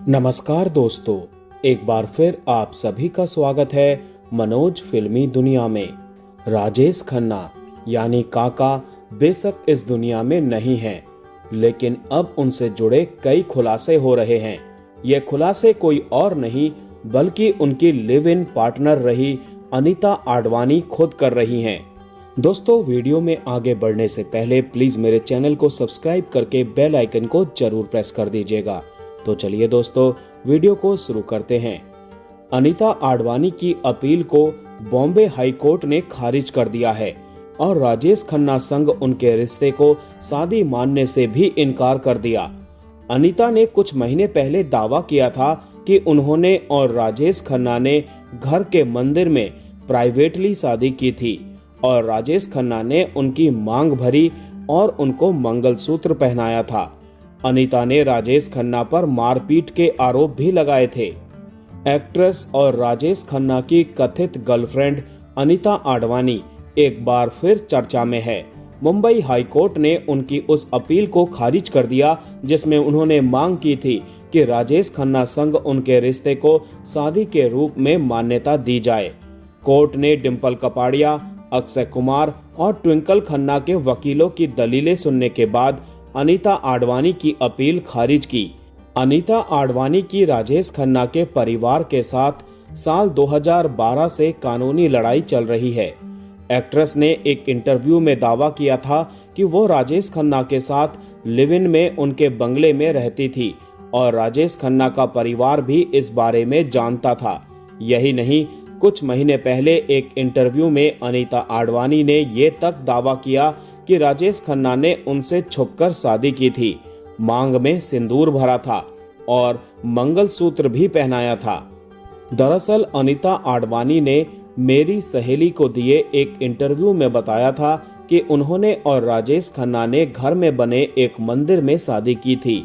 नमस्कार दोस्तों, एक बार फिर आप सभी का स्वागत है मनोज फिल्मी दुनिया में। राजेश खन्ना यानी काका बेशक इस दुनिया में नहीं हैं, लेकिन अब उनसे जुड़े कई खुलासे हो रहे हैं। ये खुलासे कोई और नहीं बल्कि उनकी लिव इन पार्टनर रही अनीता आडवाणी खुद कर रही हैं। दोस्तों, वीडियो में आगे बढ़ने से पहले प्लीज मेरे चैनल को सब्सक्राइब करके बेल आइकन को जरूर प्रेस कर दीजिएगा। तो चलिए दोस्तों, वीडियो को शुरू करते हैं। अनीता आडवाणी की अपील को बॉम्बे हाई कोर्ट ने खारिज कर दिया है और राजेश खन्ना संग उनके रिश्ते को शादी मानने से भी इनकार कर दिया। अनीता ने कुछ महीने पहले दावा किया था कि उन्होंने और राजेश खन्ना ने घर के मंदिर में प्राइवेटली शादी की थी और राजेश खन्ना ने उनकी मांग भरी और उनको मंगलसूत्र पहनाया था। अनीता ने राजेश खन्ना पर मारपीट के आरोप भी लगाए थे। एक्ट्रेस और राजेश खन्ना की कथित गर्लफ्रेंड अनीता आडवाणी एक बार फिर चर्चा में है। मुंबई हाई कोर्ट ने उनकी उस अपील को खारिज कर दिया जिसमें उन्होंने मांग की थी कि राजेश खन्ना संग उनके रिश्ते को शादी के रूप में मान्यता दी जाए। कोर्ट ने डिंपल कपाड़िया, अक्षय कुमार और ट्विंकल खन्ना के वकीलों की दलीलें सुनने के बाद अनीता आडवाणी की अपील खारिज की। अनीता आडवाणी की राजेश खन्ना के परिवार के साथ साल 2012 से कानूनी लड़ाई चल रही है। एक्ट्रेस ने एक इंटरव्यू में दावा किया था कि वो राजेश खन्ना के साथ लिव इन में उनके बंगले में रहती थी और राजेश खन्ना का परिवार भी इस बारे में जानता था। यही नहीं, कुछ महीने पहले एक इंटरव्यू में अनीता आडवाणी ने ये तक दावा किया कि राजेश खन्ना ने उनसे छुपकर शादी की थी, मांग में सिंदूर भरा था और मंगलसूत्र भी पहनाया था। दरअसल अनीता आडवाणी ने मेरी सहेली को दिए एक इंटरव्यू में बताया था कि उन्होंने और राजेश खन्ना ने घर में बने एक मंदिर में शादी की थी,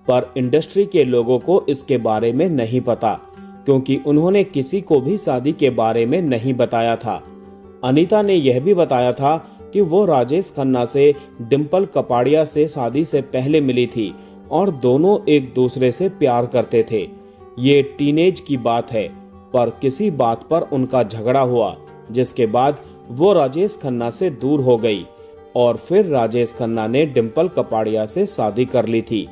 पर इंडस्ट्री के लोगों को इसके बारे में नहीं पता क्योंकि उन्होंने किसी को भी शादी के बारे में नहीं बताया था। अनीता ने यह भी बताया था कि वो राजेश खन्ना से डिंपल कपाड़िया से शादी से पहले मिली थी और दोनों एक दूसरे से प्यार करते थे। ये टीनेज की बात है, पर किसी बात पर उनका झगड़ा हुआ जिसके बाद वो राजेश खन्ना से दूर हो गई और फिर राजेश खन्ना ने डिंपल कपाड़िया से शादी कर ली थी।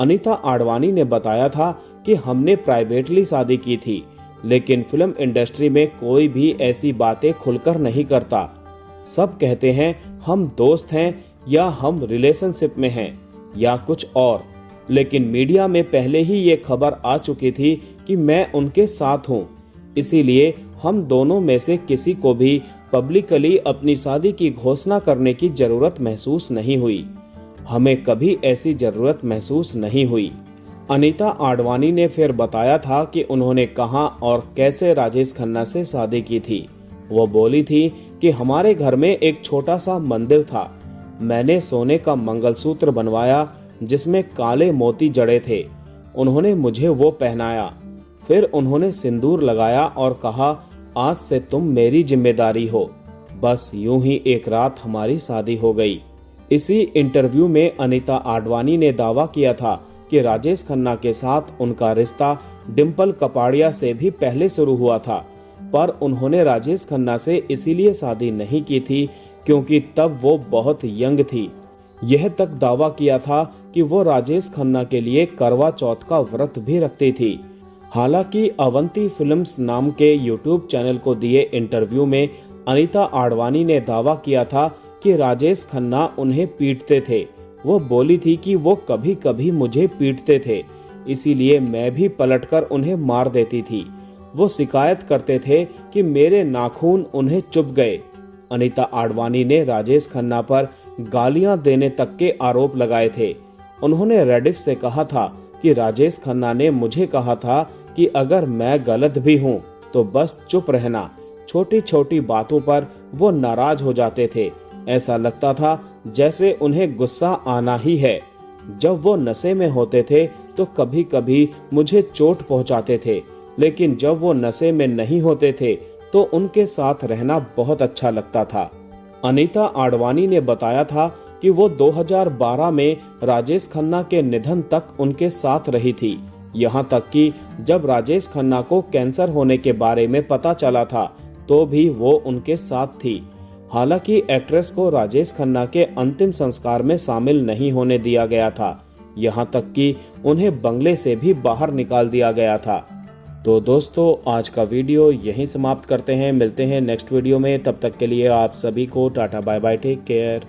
अनीता आडवाणी ने बताया था कि हमने प्राइवेटली शादी की थी, लेकिन फिल्म इंडस्ट्री में कोई भी ऐसी बातें खुलकर नहीं करता। सब कहते हैं हम दोस्त हैं या हम रिलेशनशिप में हैं या कुछ और, लेकिन मीडिया में पहले ही ये खबर आ चुकी थी कि मैं उनके साथ हूँ, इसीलिए हम दोनों में से किसी को भी पब्लिकली अपनी शादी की घोषणा करने की जरूरत महसूस नहीं हुई। हमें कभी ऐसी जरूरत महसूस नहीं हुई। अनीता आडवाणी ने फिर बताया था कि उन्होंने कहां और कैसे राजेश खन्ना से शादी की थी। वो बोली थी कि हमारे घर में एक छोटा सा मंदिर था। मैंने सोने का मंगलसूत्र बनवाया जिसमें काले मोती जड़े थे। उन्होंने मुझे वो पहनाया, फिर उन्होंने सिंदूर लगाया और कहा, आज से तुम मेरी जिम्मेदारी हो। बस यूं ही एक रात हमारी शादी हो गई। इसी इंटरव्यू में अनीता आडवाणी ने दावा किया था कि राजेश खन्ना के साथ उनका रिश्ता डिंपल कपाड़िया से भी पहले शुरू हुआ था, पर उन्होंने राजेश खन्ना से इसीलिए शादी नहीं की थी क्योंकि तब वो बहुत यंग थी। यह तक दावा किया था कि वो राजेश खन्ना के लिए करवा चौथ का व्रत भी रखती थी। हालांकि अवंती फिल्म्स नाम के यूट्यूब चैनल को दिए इंटरव्यू में अनीता आडवाणी ने दावा किया था कि राजेश खन्ना उन्हें पीटते थे। वो बोली थी कि वो कभी कभी मुझे पीटते थे, इसीलिए मैं भी पलटकर उन्हें मार देती थी। वो शिकायत करते थे कि मेरे नाखून उन्हें चुभ गए। अनीता आडवाणी ने राजेश खन्ना पर गालियां देने तक के आरोप लगाए थे। उन्होंने रेडिफ से कहा था कि राजेश खन्ना ने मुझे कहा था कि अगर मैं गलत भी हूं तो बस चुप रहना। छोटी छोटी बातों पर वो नाराज हो जाते थे। ऐसा लगता था जैसे उन्हें गुस्सा आना ही है। जब वो नशे में होते थे तो कभी कभी मुझे चोट पहुंचाते थे, लेकिन जब वो नशे में नहीं होते थे तो उनके साथ रहना बहुत अच्छा लगता था। अनीता आडवाणी ने बताया था कि वो 2012 में राजेश खन्ना के निधन तक उनके साथ रही थी यहाँ तक कि जब राजेश खन्ना को कैंसर होने के बारे में पता चला था तो भी वो उनके साथ थी। हालांकि एक्ट्रेस को राजेश खन्ना के अंतिम संस्कार में शामिल नहीं होने दिया गया था, यहाँ तक कि उन्हें बंगले से भी बाहर निकाल दिया गया था। तो दोस्तों, आज का वीडियो यहीं समाप्त करते हैं। मिलते हैं नेक्स्ट वीडियो में। तब तक के लिए आप सभी को tata bye bye, take care.